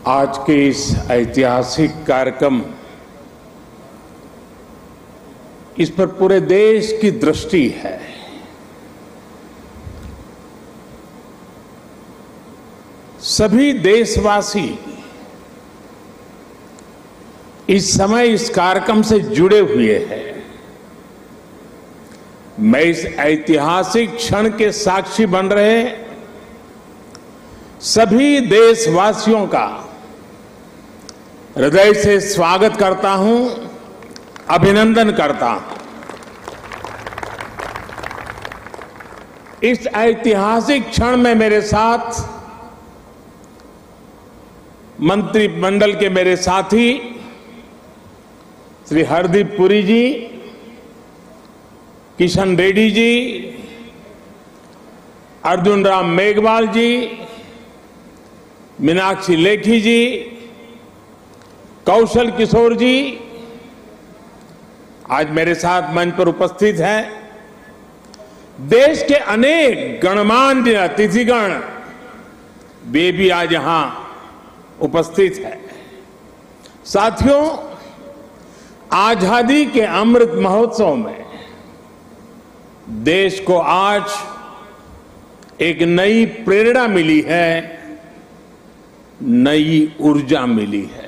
आज के इस ऐतिहासिक कार्यक्रम, इस पर पूरे देश की दृष्टि है। सभी देशवासी इस समय इस कार्यक्रम से जुड़े हुए हैं। मैं इस ऐतिहासिक क्षण के साक्षी बन रहे सभी देशवासियों का हृदय से स्वागत करता हूं, अभिनंदन करता हूं। इस ऐतिहासिक क्षण में मेरे साथ मंत्रिमंडल के मेरे साथी श्री हरदीप पुरी जी, किशन रेड्डी जी, अर्जुन राम मेघवाल जी, मीनाक्षी लेखी जी, कौशल किशोर जी आज मेरे साथ मंच पर उपस्थित हैं। देश के अनेक गणमान्य अतिथिगण वे भी आज यहां उपस्थित है। साथियों, आजादी के अमृत महोत्सव में देश को आज एक नई प्रेरणा मिली है, नई ऊर्जा मिली है।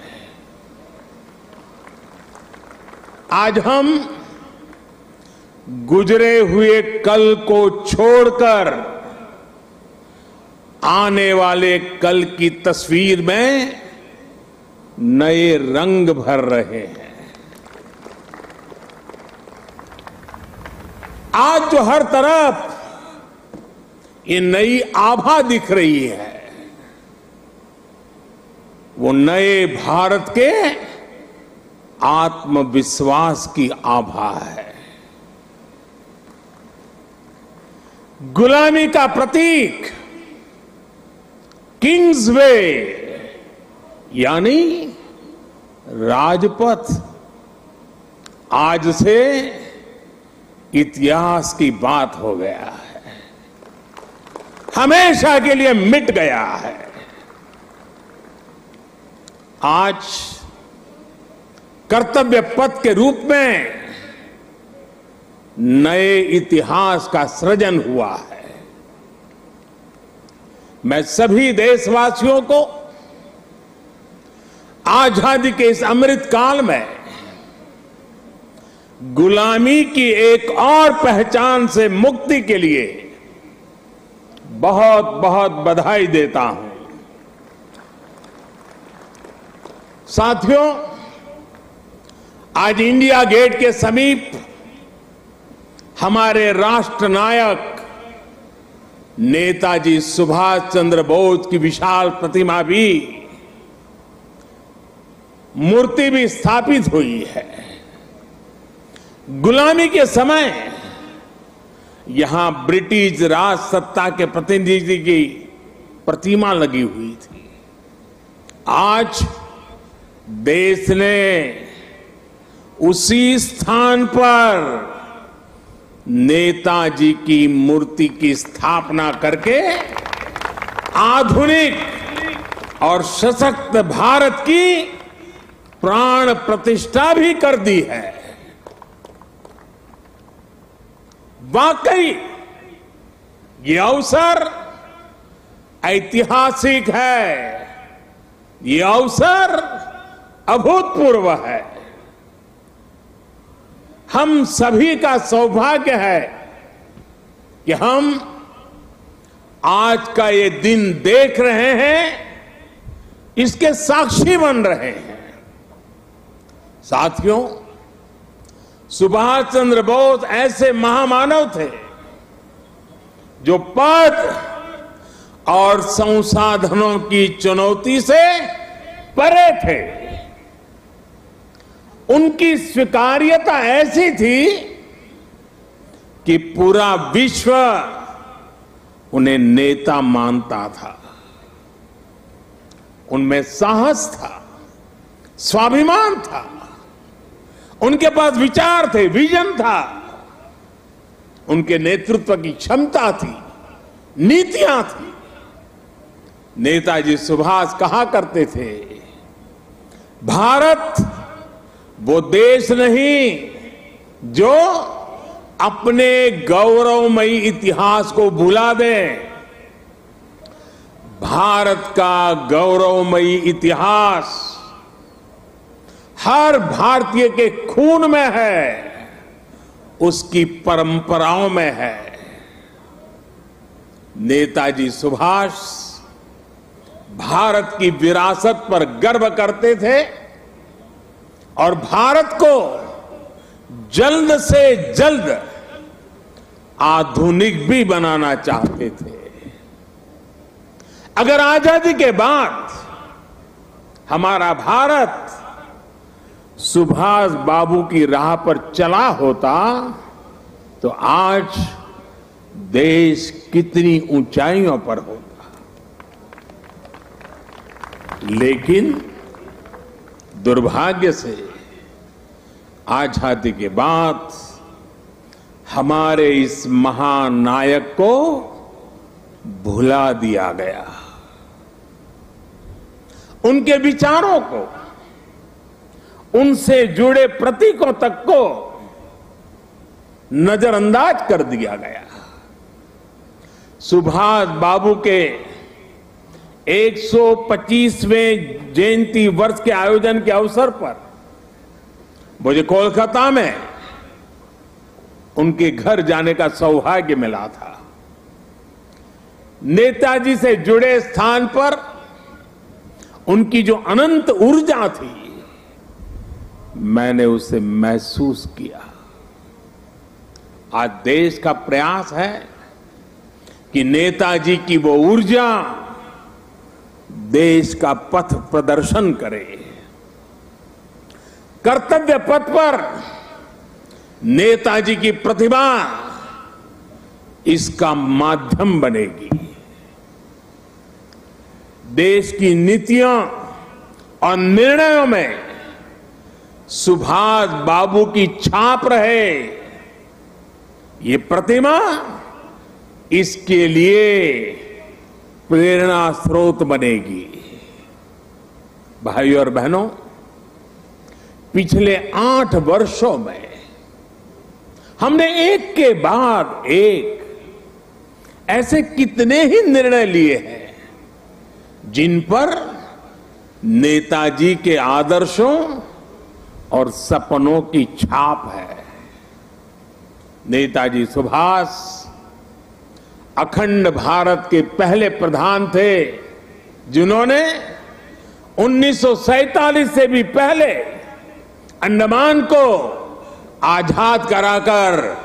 आज हम गुजरे हुए कल को छोड़कर आने वाले कल की तस्वीर में नए रंग भर रहे हैं। आज जो हर तरफ ये नई आभा दिख रही है, वो नए भारत के आत्मविश्वास की आभा है। गुलामी का प्रतीक किंग्स वे यानी राजपथ आज से इतिहास की बात हो गया है, हमेशा के लिए मिट गया है। आज कर्तव्य पथ के रूप में नए इतिहास का सृजन हुआ है। मैं सभी देशवासियों को आजादी के इस अमृत काल में गुलामी की एक और पहचान से मुक्ति के लिए बहुत बहुत बधाई देता हूं। साथियों, आज इंडिया गेट के समीप हमारे राष्ट्र नायक नेताजी सुभाष चंद्र बोस की विशाल प्रतिमा भी, मूर्ति भी स्थापित हुई है। गुलामी के समय यहां ब्रिटिश राज सत्ता के प्रतिनिधि की प्रतिमा लगी हुई थी। आज देश ने उसी स्थान पर नेताजी की मूर्ति की स्थापना करके आधुनिक और सशक्त भारत की प्राण प्रतिष्ठा भी कर दी है। वाकई ये अवसर ऐतिहासिक है, ये अवसर अभूतपूर्व है। हम सभी का सौभाग्य है कि हम आज का ये दिन देख रहे हैं, इसके साक्षी बन रहे हैं। साथियों, सुभाष चंद्र बोस ऐसे महामानव थे जो पद और संसाधनों की चुनौती से परे थे। उनकी स्वीकार्यता ऐसी थी कि पूरा विश्व उन्हें नेता मानता था। उनमें साहस था, स्वाभिमान था, उनके पास विचार थे, विजन था, उनके नेतृत्व की क्षमता थी, नीतियां थी। नेताजी सुभाष कहा करते थे, भारत वो देश नहीं जो अपने गौरवमयी इतिहास को भुला दे। भारत का गौरवमयी इतिहास हर भारतीय के खून में है, उसकी परंपराओं में है। नेताजी सुभाष भारत की विरासत पर गर्व करते थे और भारत को जल्द से जल्द आधुनिक भी बनाना चाहते थे। अगर आजादी के बाद हमारा भारत सुभाष बाबू की राह पर चला होता तो आज देश कितनी ऊंचाइयों पर होता। लेकिन दुर्भाग्य से आजादी के बाद हमारे इस महानायक को भुला दिया गया, उनके विचारों को, उनसे जुड़े प्रतीकों तक को नजरअंदाज कर दिया गया। सुभाष बाबू के 125वें जयंती वर्ष के आयोजन के अवसर पर मुझे कोलकाता में उनके घर जाने का सौभाग्य मिला था। नेताजी से जुड़े स्थान पर उनकी जो अनंत ऊर्जा थी, मैंने उसे महसूस किया। आज देश का प्रयास है कि नेताजी की वो ऊर्जा देश का पथ प्रदर्शन करे। कर्तव्य पथ पर नेताजी की प्रतिभा इसका माध्यम बनेगी। देश की नीतियों और निर्णयों में सुभाष बाबू की छाप रहे, ये प्रतिमा इसके लिए प्रेरणा स्रोत बनेगी। भाइयों और बहनों, पिछले 8 वर्षों में हमने एक के बाद एक ऐसे कितने ही निर्णय लिए हैं जिन पर नेताजी के आदर्शों और सपनों की छाप है। नेताजी सुभाष अखंड भारत के पहले प्रधान थे जिन्होंने 1947 से भी पहले अंडमान को आजाद कराकर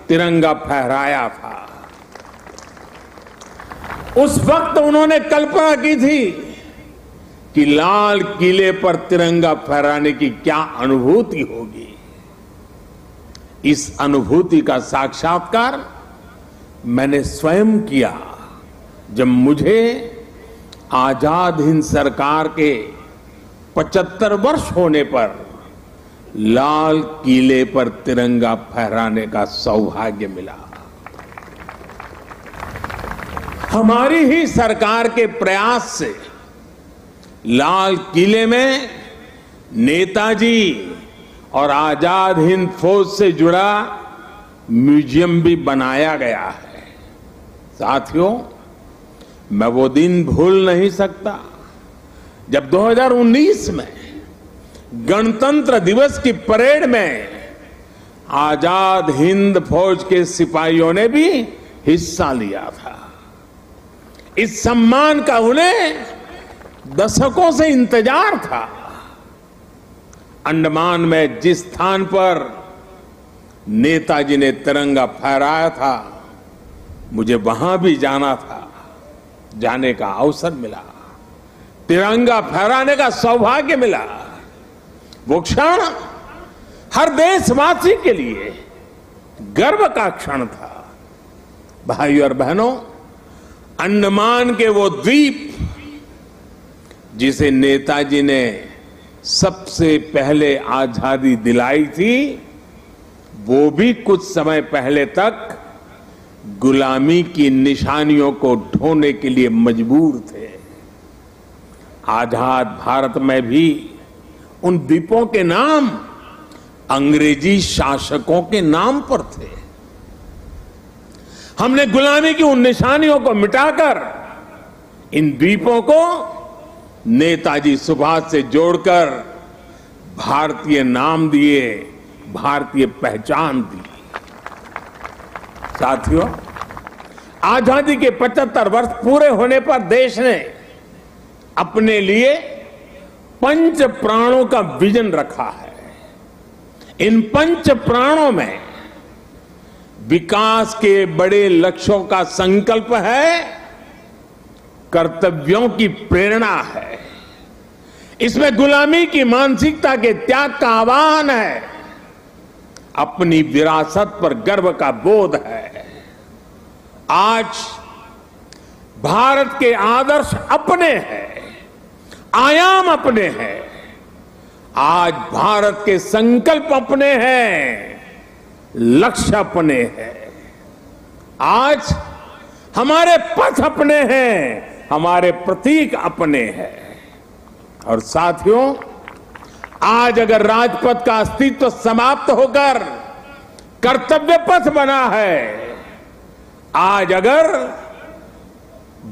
तिरंगा फहराया था। उस वक्त उन्होंने कल्पना की थी कि लाल किले पर तिरंगा फहराने की क्या अनुभूति होगी। इस अनुभूति का साक्षात्कार मैंने स्वयं किया जब मुझे आजाद हिंद सरकार के 75 वर्ष होने पर लाल किले पर तिरंगा फहराने का सौभाग्य मिला। हमारी ही सरकार के प्रयास से लाल किले में नेताजी और आजाद हिंद फौज से जुड़ा म्यूजियम भी बनाया गया है। साथियों, मैं वो दिन भूल नहीं सकता जब 2019 में गणतंत्र दिवस की परेड में आजाद हिंद फौज के सिपाहियों ने भी हिस्सा लिया था। इस सम्मान का उन्हें दशकों से इंतजार था। अंडमान में जिस स्थान पर नेताजी ने तिरंगा फहराया था, मुझे वहां भी जाना था, जाने का अवसर मिला, तिरंगा फहराने का सौभाग्य मिला। वो क्षण हर देशवासी के लिए गर्व का क्षण था। भाइयों और बहनों, अंडमान के वो द्वीप जिसे नेताजी ने सबसे पहले आजादी दिलाई थी, वो भी कुछ समय पहले तक गुलामी की निशानियों को ढोने के लिए मजबूर थे। आजाद भारत में भी उन द्वीपों के नाम अंग्रेजी शासकों के नाम पर थे। हमने गुलामी की उन निशानियों को मिटाकर इन द्वीपों को नेताजी सुभाष से जोड़कर भारतीय नाम दिए, भारतीय पहचान दी। साथियों, आजादी के 75 वर्ष पूरे होने पर देश ने अपने लिए 5 प्राणों का विजन रखा है। इन 5 प्राणों में विकास के बड़े लक्ष्यों का संकल्प है, कर्तव्यों की प्रेरणा है, इसमें गुलामी की मानसिकता के त्याग का आह्वान है, अपनी विरासत पर गर्व का बोध है। आज भारत के आदर्श अपने हैं, आयाम अपने हैं। आज भारत के संकल्प अपने हैं, लक्ष्य अपने हैं। आज हमारे पथ अपने हैं, हमारे प्रतीक अपने हैं। और साथियों, आज अगर राजपथ का अस्तित्व समाप्त होकर कर्तव्य पथ बना है, आज अगर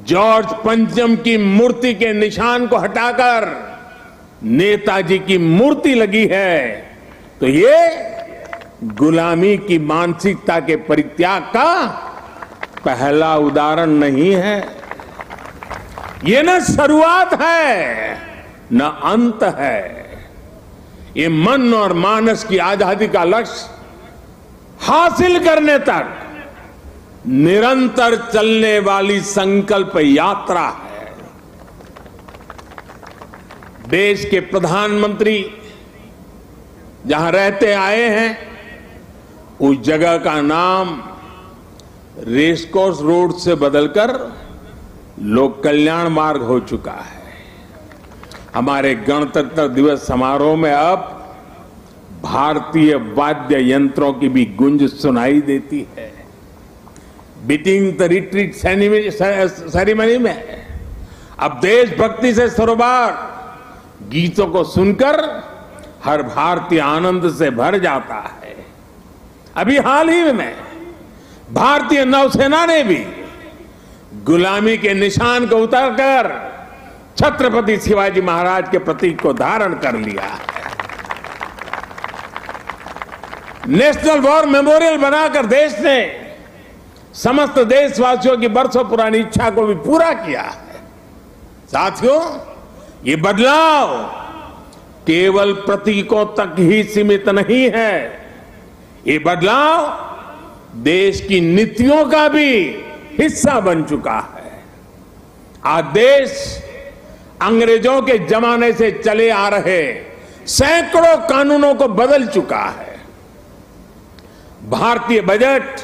जॉर्ज पंचम की मूर्ति के निशान को हटाकर नेताजी की मूर्ति लगी है, तो ये गुलामी की मानसिकता के परित्याग का पहला उदाहरण नहीं है। ये न शुरुआत है न अंत है। ये मन और मानस की आजादी का लक्ष्य हासिल करने तक निरंतर चलने वाली संकल्प यात्रा है। देश के प्रधानमंत्री जहां रहते आए हैं, उस जगह का नाम रेसकोर्स रोड से बदलकर लोक कल्याण मार्ग हो चुका है। हमारे गणतंत्र दिवस समारोह में अब भारतीय वाद्य यंत्रों की भी गूंज सुनाई देती है। बीटिंग द रिट्रीट सेरेमनी में अब देशभक्ति से सरोबार गीतों को सुनकर हर भारतीय आनंद से भर जाता है। अभी हाल ही में भारतीय नौसेना ने भी गुलामी के निशान को उतारकर छत्रपति शिवाजी महाराज के प्रतीक को धारण कर लिया है। नेशनल वॉर मेमोरियल बनाकर देश ने समस्त देशवासियों की बरसों पुरानी इच्छा को भी पूरा किया है। साथियों, ये बदलाव केवल प्रतीकों तक ही सीमित नहीं है। ये बदलाव देश की नीतियों का भी हिस्सा बन चुका है। आज देश अंग्रेजों के जमाने से चले आ रहे सैकड़ों कानूनों को बदल चुका है। भारतीय बजट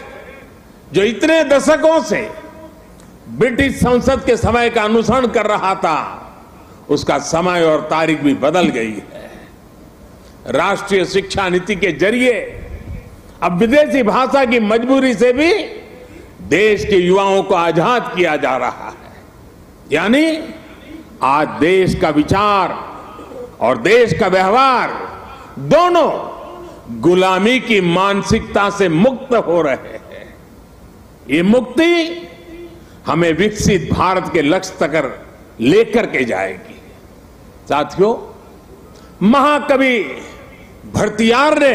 जो इतने दशकों से ब्रिटिश संसद के समय का अनुसरण कर रहा था, उसका समय और तारीख भी बदल गई है। राष्ट्रीय शिक्षा नीति के जरिए अब विदेशी भाषा की मजबूरी से भी देश के युवाओं को आजाद किया जा रहा है। यानी आज देश का विचार और देश का व्यवहार दोनों गुलामी की मानसिकता से मुक्त हो रहे हैं। ये मुक्ति हमें विकसित भारत के लक्ष्य तक लेकर के जाएगी। साथियों, महाकवि भरतियार ने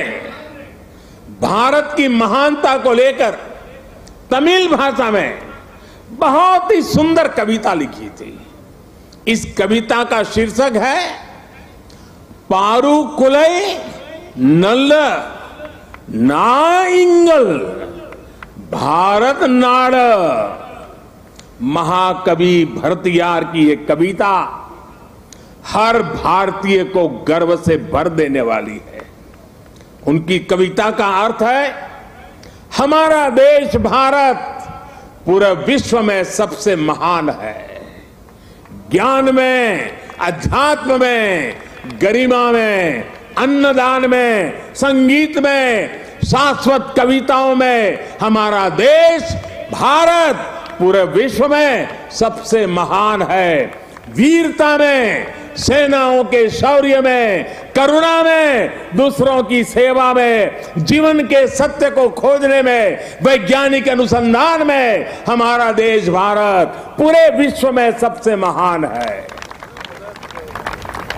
भारत की महानता को लेकर तमिल भाषा में बहुत ही सुंदर कविता लिखी थी। इस कविता का शीर्षक है पारुकुलई नल्ल नाइंगल भारत नाड़। महाकवि भरतियार की ये कविता हर भारतीय को गर्व से भर देने वाली है। उनकी कविता का अर्थ है, हमारा देश भारत पूरे विश्व में सबसे महान है। ज्ञान में, अध्यात्म में, गरिमा में, अन्नदान में, संगीत में, शाश्वत कविताओं में हमारा देश भारत पूरे विश्व में सबसे महान है। वीरता में, सेनाओं के शौर्य में, करुणा में, दूसरों की सेवा में, जीवन के सत्य को खोजने में, वैज्ञानिक अनुसंधान में हमारा देश भारत पूरे विश्व में सबसे महान है।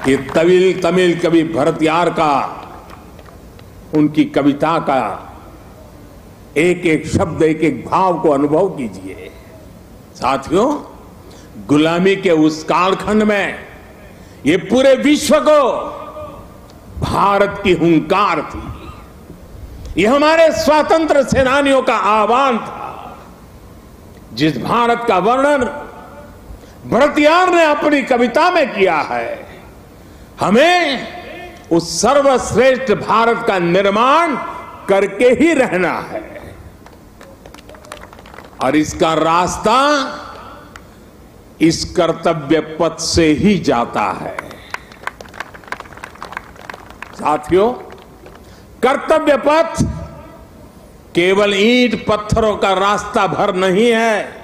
ये तमिल कवि भरतियार का, उनकी कविता का एक एक शब्द, एक एक भाव को अनुभव कीजिए। साथियों, गुलामी के उस कालखंड में ये पूरे विश्व को भारत की हुंकार थी। ये हमारे स्वतंत्र सेनानियों का आह्वान था। जिस भारत का वर्णन भरतियार ने अपनी कविता में किया है, हमें उस सर्वश्रेष्ठ भारत का निर्माण करके ही रहना है। और इसका रास्ता इस कर्तव्य पथ से ही जाता है। साथियों, कर्तव्य पथ केवल ईंट पत्थरों का रास्ता भर नहीं है।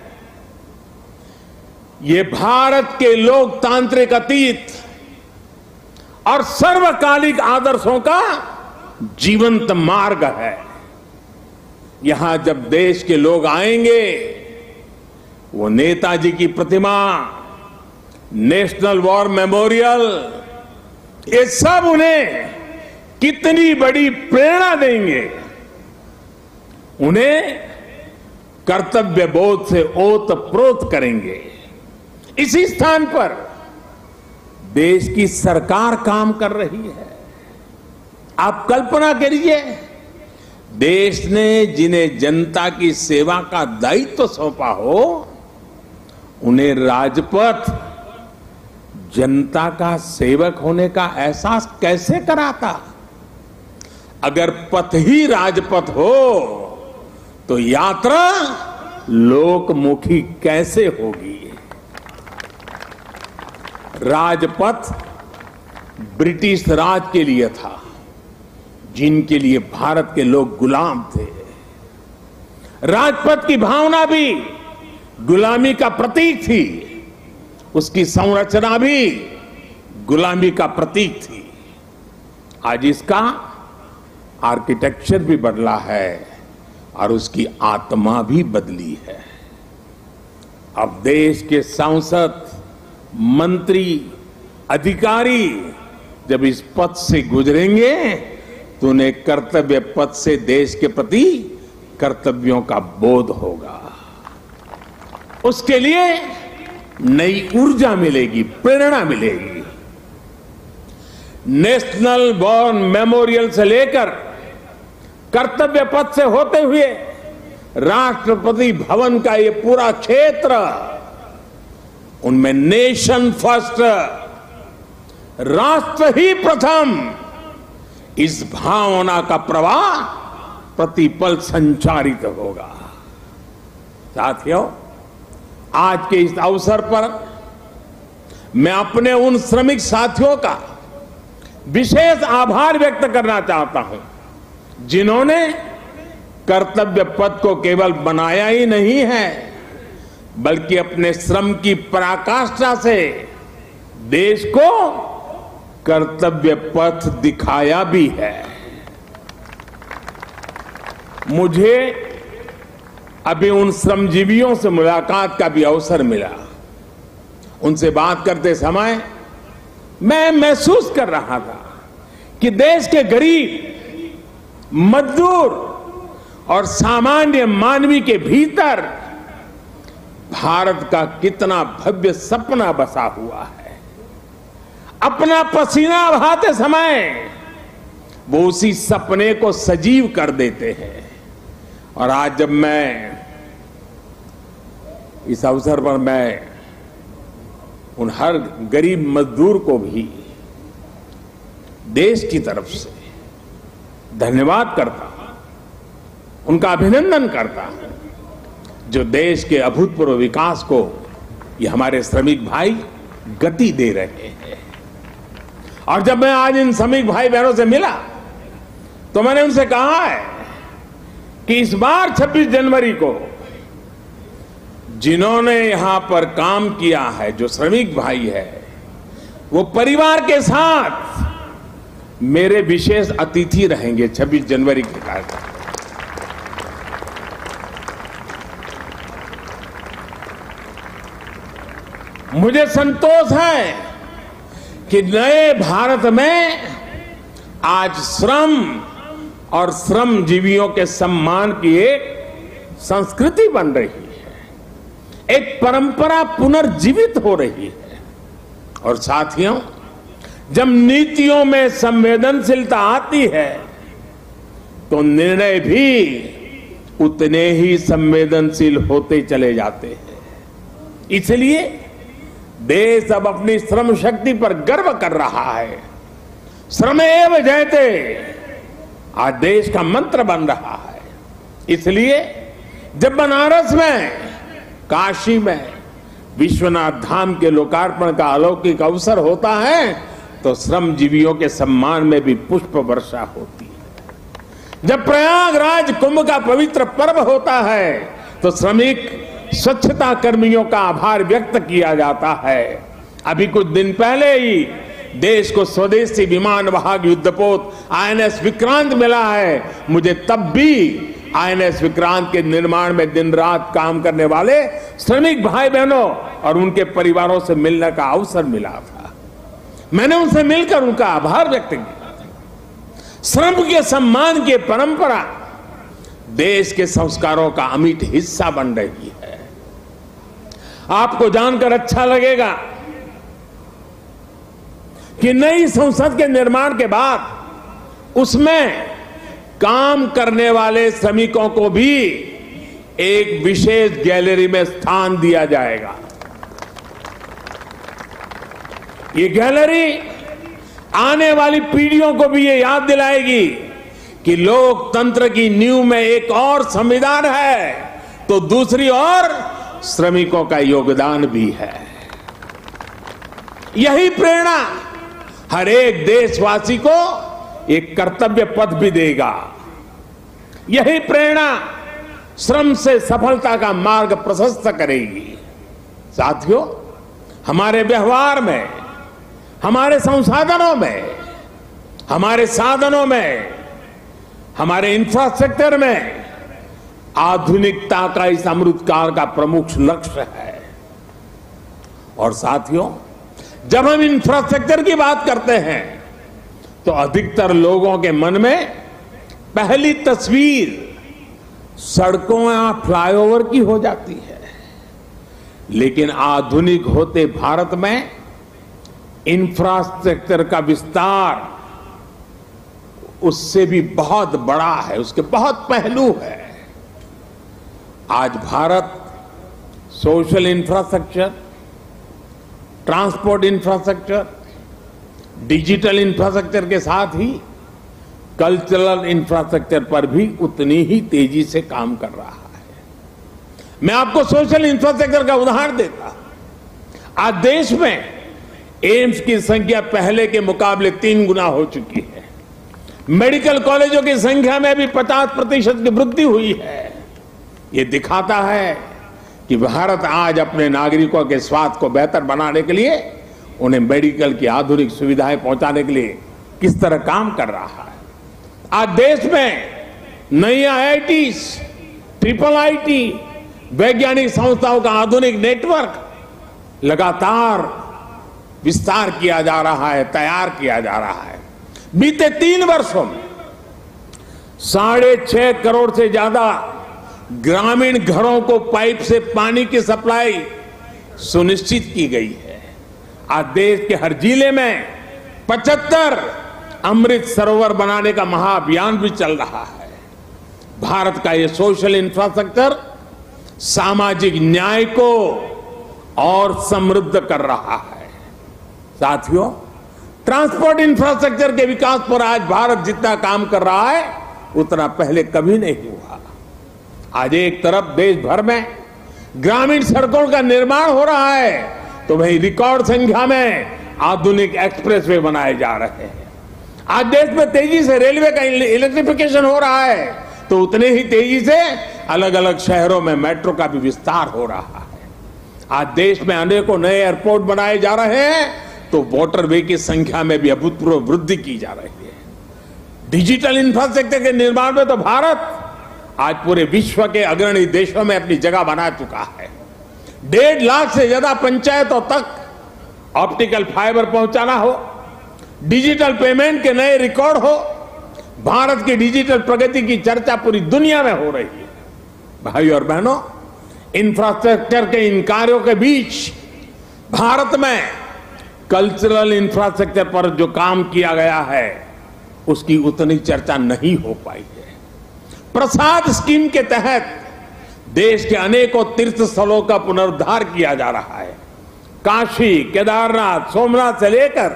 ये भारत के लोकतांत्रिक अतीत और सर्वकालिक आदर्शों का जीवंत मार्ग है। यहां जब देश के लोग आएंगे, वो नेताजी की प्रतिमा, नेशनल वॉर मेमोरियल, ये सब उन्हें कितनी बड़ी प्रेरणा देंगे। उन्हें कर्तव्य बोध से ओतप्रोत करेंगे। इसी स्थान पर देश की सरकार काम कर रही है। आप कल्पना करिए, देश ने जिन्हें जनता की सेवा का दायित्व सौंपा हो, उन्हें राजपथ जनता का सेवक होने का एहसास कैसे कराता। अगर पथ ही राजपथ हो तो यात्रा लोकमुखी कैसे होगी। राजपथ ब्रिटिश राज के लिए था, जिनके लिए भारत के लोग गुलाम थे। राजपथ की भावना भी गुलामी का प्रतीक थी, उसकी संरचना भी गुलामी का प्रतीक थी। आज इसका आर्किटेक्चर भी बदला है और उसकी आत्मा भी बदली है। अब देश के सांसद, मंत्री, अधिकारी जब इस पथ से गुजरेंगे तो उन्हें कर्तव्य पथ से देश के प्रति कर्तव्यों का बोध होगा। उसके लिए नई ऊर्जा मिलेगी, प्रेरणा मिलेगी। नेशनल वॉर मेमोरियल से लेकर कर्तव्य पथ से होते हुए राष्ट्रपति भवन का ये पूरा क्षेत्र, उनमें नेशन फर्स्ट, राष्ट्र ही प्रथम, इस भावना का प्रवाह प्रतिपल संचारित होगा। साथियों, आज के इस अवसर पर मैं अपने उन श्रमिक साथियों का विशेष आभार व्यक्त करना चाहता हूं, जिन्होंने कर्तव्य पथ को केवल बनाया ही नहीं है, बल्कि अपने श्रम की पराकाष्ठा से देश को कर्तव्य पथ दिखाया भी है। मुझे अभी उन श्रमजीवियों से मुलाकात का भी अवसर मिला। उनसे बात करते समय मैं महसूस कर रहा था कि देश के गरीब, मजदूर और सामान्य मानवी के भीतर भारत का कितना भव्य सपना बसा हुआ है। अपना पसीना बहाते समय वो उसी सपने को सजीव कर देते हैं। और आज जब मैं इस अवसर पर मैं उन हर गरीब मजदूर को भी देश की तरफ से धन्यवाद करता हूं, उनका अभिनंदन करता हूं, जो देश के अभूतपूर्व विकास को ये हमारे श्रमिक भाई गति दे रहे हैं। और जब मैं आज इन श्रमिक भाई बहनों से मिला तो मैंने उनसे कहा है कि इस बार 26 जनवरी को जिन्होंने यहां पर काम किया है, जो श्रमिक भाई है, वो परिवार के साथ मेरे विशेष अतिथि रहेंगे 26 जनवरी के कार्यक्रम। मुझे संतोष है कि नए भारत में आज श्रम और श्रमजीवियों के सम्मान की एक संस्कृति बन रही है, एक परंपरा पुनर्जीवित हो रही है। और साथियों, जब नीतियों में संवेदनशीलता आती है तो निर्णय भी उतने ही संवेदनशील होते चले जाते हैं। इसलिए देश अब अपनी श्रम शक्ति पर गर्व कर रहा है। श्रमेव जयते आज देश का मंत्र बन रहा है। इसलिए जब बनारस में, काशी में विश्वनाथ धाम के लोकार्पण का अलौकिक अवसर होता है तो श्रमजीवियों के सम्मान में भी पुष्प वर्षा होती है। जब प्रयागराज कुंभ का पवित्र पर्व होता है तो श्रमिक स्वच्छता कर्मियों का आभार व्यक्त किया जाता है। अभी कुछ दिन पहले ही देश को स्वदेशी विमान वाहक युद्धपोत आईएनएस विक्रांत मिला है। मुझे तब भी आईएनएस विक्रांत के निर्माण में दिन रात काम करने वाले श्रमिक भाई बहनों और उनके परिवारों से मिलने का अवसर मिला था। मैंने उनसे मिलकर उनका आभार व्यक्त किया। श्रम के सम्मान की परंपरा देश के संस्कारों का अमिट हिस्सा बन रही है। आपको जानकर अच्छा लगेगा कि नई संसद के निर्माण के बाद उसमें काम करने वाले श्रमिकों को भी एक विशेष गैलरी में स्थान दिया जाएगा। ये गैलरी आने वाली पीढ़ियों को भी ये याद दिलाएगी कि लोकतंत्र की नींव में एक और संविधान है तो दूसरी ओर श्रमिकों का योगदान भी है। यही प्रेरणा हर एक देशवासी को एक कर्तव्य पथ भी देगा। यही प्रेरणा श्रम से सफलता का मार्ग प्रशस्त करेगी। साथियों, हमारे व्यवहार में, हमारे संसाधनों में, हमारे साधनों में, हमारे इंफ्रास्ट्रक्चर में आधुनिकता का इस अमृतकाल का प्रमुख लक्ष्य है। और साथियों, जब हम इंफ्रास्ट्रक्चर की बात करते हैं तो अधिकतर लोगों के मन में पहली तस्वीर सड़कों या फ्लाईओवर की हो जाती है। लेकिन आधुनिक होते भारत में इंफ्रास्ट्रक्चर का विस्तार उससे भी बहुत बड़ा है, उसके बहुत पहलू है। आज Bharat social infrastructure, transport infrastructure, digital infrastructure के साथ ही कल्चरल इंफ्रास्ट्रक्चर पर भी उतनी ही तेजी से काम कर रहा है। मैं आपको सोशल इंफ्रास्ट्रक्चर का उदाहरण देता हूं। आज देश में एम्स की संख्या पहले के मुकाबले 3 गुना हो चुकी है। मेडिकल कॉलेजों की संख्या में भी 50% की वृद्धि हुई है। ये दिखाता है कि भारत आज अपने नागरिकों के स्वास्थ्य को बेहतर बनाने के लिए, उन्हें मेडिकल की आधुनिक सुविधाएं पहुंचाने के लिए किस तरह काम कर रहा है। आज देश में नई आईआईटीज, ट्रिपल आईटी, वैज्ञानिक संस्थाओं का आधुनिक नेटवर्क लगातार विस्तार किया जा रहा है, तैयार किया जा रहा है। बीते 3 वर्षों में 6.5 करोड़ से ज्यादा ग्रामीण घरों को पाइप से पानी की सप्लाई सुनिश्चित की गई है। आज देश के हर जिले में 75 अमृत सरोवर बनाने का महाअभियान भी चल रहा है। भारत का ये सोशल इंफ्रास्ट्रक्चर सामाजिक न्याय को और समृद्ध कर रहा है। साथियों, ट्रांसपोर्ट इंफ्रास्ट्रक्चर के विकास पर आज भारत जितना काम कर रहा है उतना पहले कभी नहीं हुआ। आज एक तरफ देश भर में ग्रामीण सड़कों का निर्माण हो रहा है तो वहीं रिकॉर्ड संख्या में आधुनिक एक्सप्रेसवे बनाए जा रहे हैं। आज देश में तेजी से रेलवे का इलेक्ट्रिफिकेशन हो रहा है तो उतने ही तेजी से अलग अलग शहरों में मेट्रो का भी विस्तार हो रहा है। आज देश में अनेकों नए एयरपोर्ट बनाए जा रहे हैं तो वाटरवे की संख्या में भी अभूतपूर्व वृद्धि की जा रही है। डिजिटल इंफ्रास्ट्रक्चर के निर्माण में तो भारत आज पूरे विश्व के अग्रणी देशों में अपनी जगह बना चुका है। 1.5 लाख से ज्यादा पंचायतों तक ऑप्टिकल फाइबर पहुंचाना हो, डिजिटल पेमेंट के नए रिकॉर्ड हो, भारत की डिजिटल प्रगति की चर्चा पूरी दुनिया में हो रही है। भाई और बहनों, इंफ्रास्ट्रक्चर के इन कार्यों के बीच भारत में कल्चरल इंफ्रास्ट्रक्चर पर जो काम किया गया है उसकी उतनी चर्चा नहीं हो पाई है। प्रसाद स्कीम के तहत देश के अनेकों तीर्थ स्थलों का पुनरुद्धार किया जा रहा है। काशी, केदारनाथ, सोमनाथ से लेकर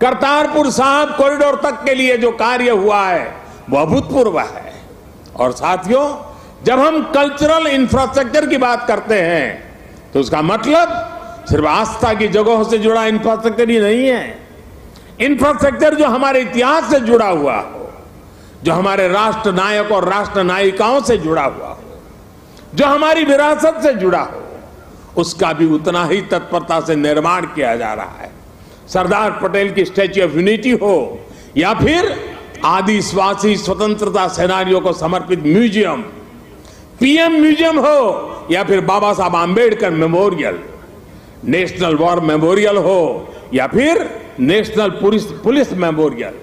करतारपुर साहिब कॉरिडोर तक के लिए जो कार्य हुआ है वो अभूतपूर्व है। और साथियों, जब हम कल्चरल इंफ्रास्ट्रक्चर की बात करते हैं तो उसका मतलब सिर्फ आस्था की जगहों से जुड़ा इंफ्रास्ट्रक्चर ही नहीं है। इंफ्रास्ट्रक्चर जो हमारे इतिहास से जुड़ा हुआ हो, जो हमारे राष्ट्र नायक और राष्ट्र नायिकाओं से जुड़ा हुआ हो, जो हमारी विरासत से जुड़ा हो, उसका भी उतना ही तत्परता से निर्माण किया जा रहा है। सरदार पटेल की स्टैच्यू ऑफ यूनिटी हो या फिर आदिवासी स्वतंत्रता सेनानियों को समर्पित म्यूजियम, पीएम म्यूजियम हो या फिर बाबा Saheb Ambedkar memorial, national war memorial हो या फिर नेशनल पुलिस मेमोरियल,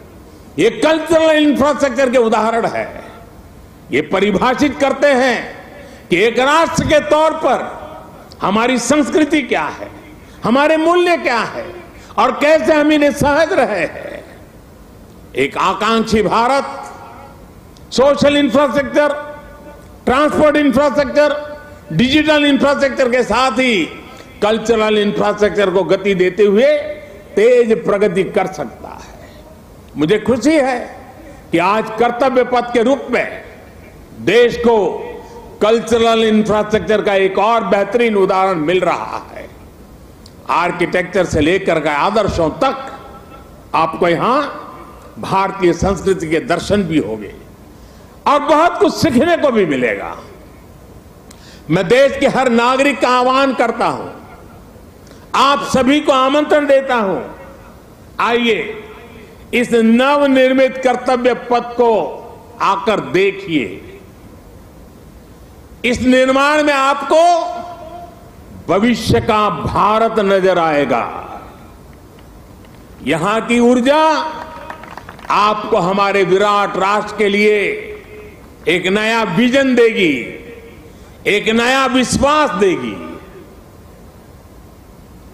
ये कल्चरल इंफ्रास्ट्रक्चर के उदाहरण है। ये परिभाषित करते हैं कि एक राष्ट्र के तौर पर हमारी संस्कृति क्या है, हमारे मूल्य क्या है और कैसे हम इन्हें सहज रहे हैं। एक आकांक्षी Bharat social infrastructure, transport infrastructure, digital infrastructure के साथ ही कल्चरल इंफ्रास्ट्रक्चर को गति देते हुए तेज प्रगति कर सकता है। मुझे खुशी है कि आज कर्तव्य पथ के रूप में देश को कल्चरल इंफ्रास्ट्रक्चर का एक और बेहतरीन उदाहरण मिल रहा है। आर्किटेक्चर से लेकर के आदर्शों तक आपको यहां भारतीय संस्कृति के दर्शन भी होंगे और बहुत कुछ सीखने को भी मिलेगा। मैं देश के हर नागरिक का आह्वान करता हूं, आप सभी को आमंत्रण देता हूं, आइए इस नवनिर्मित कर्तव्य पथ को आकर देखिए। इस निर्माण में आपको भविष्य का भारत नजर आएगा। यहां की ऊर्जा आपको हमारे विराट राष्ट्र के लिए एक नया विजन देगी, एक नया विश्वास देगी।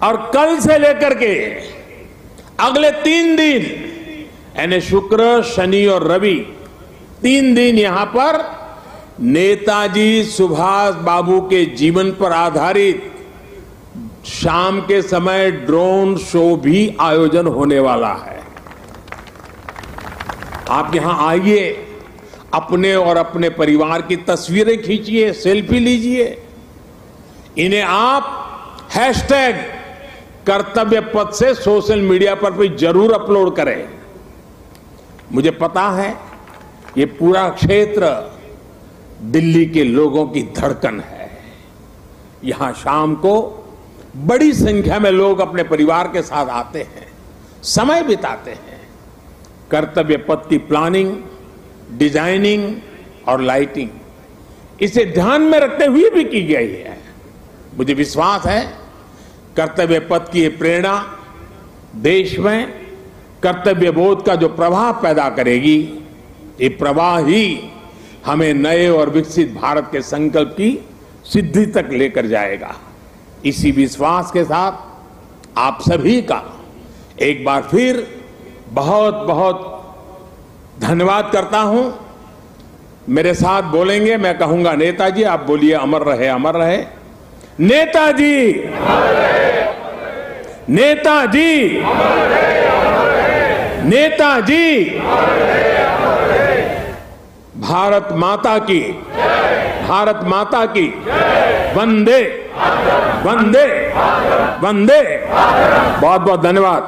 और कल से लेकर के अगले 3 दिन यानी शुक्र, शनि और रवि 3 दिन यहां पर नेताजी सुभाष बाबू के जीवन पर आधारित शाम के समय ड्रोन शो भी आयोजन होने वाला है। आप यहां आइए, अपने और अपने परिवार की तस्वीरें खींचिए, सेल्फी लीजिए। इन्हें आप हैशटैग कर्तव्य पथ से सोशल मीडिया पर भी जरूर अपलोड करें। मुझे पता है ये पूरा क्षेत्र दिल्ली के लोगों की धड़कन है। यहां शाम को बड़ी संख्या में लोग अपने परिवार के साथ आते हैं, समय बिताते हैं। कर्तव्य पथ की प्लानिंग, डिजाइनिंग और लाइटिंग इसे ध्यान में रखते हुए भी की गई है। मुझे विश्वास है कर्तव्य पथ की ये प्रेरणा देश में कर्तव्य बोध का जो प्रवाह पैदा करेगी, ये प्रवाह ही हमें नए और विकसित भारत के संकल्प की सिद्धि तक लेकर जाएगा। इसी विश्वास के साथ आप सभी का एक बार फिर बहुत बहुत धन्यवाद करता हूं। मेरे साथ बोलेंगे, मैं कहूंगा नेताजी, आप बोलिए अमर रहे, अमर रहे। नेताजी, नेताजी, नेताजी। भारत माता की, भारत माता की। वंदे वंदे वंदे। बहुत बहुत धन्यवाद।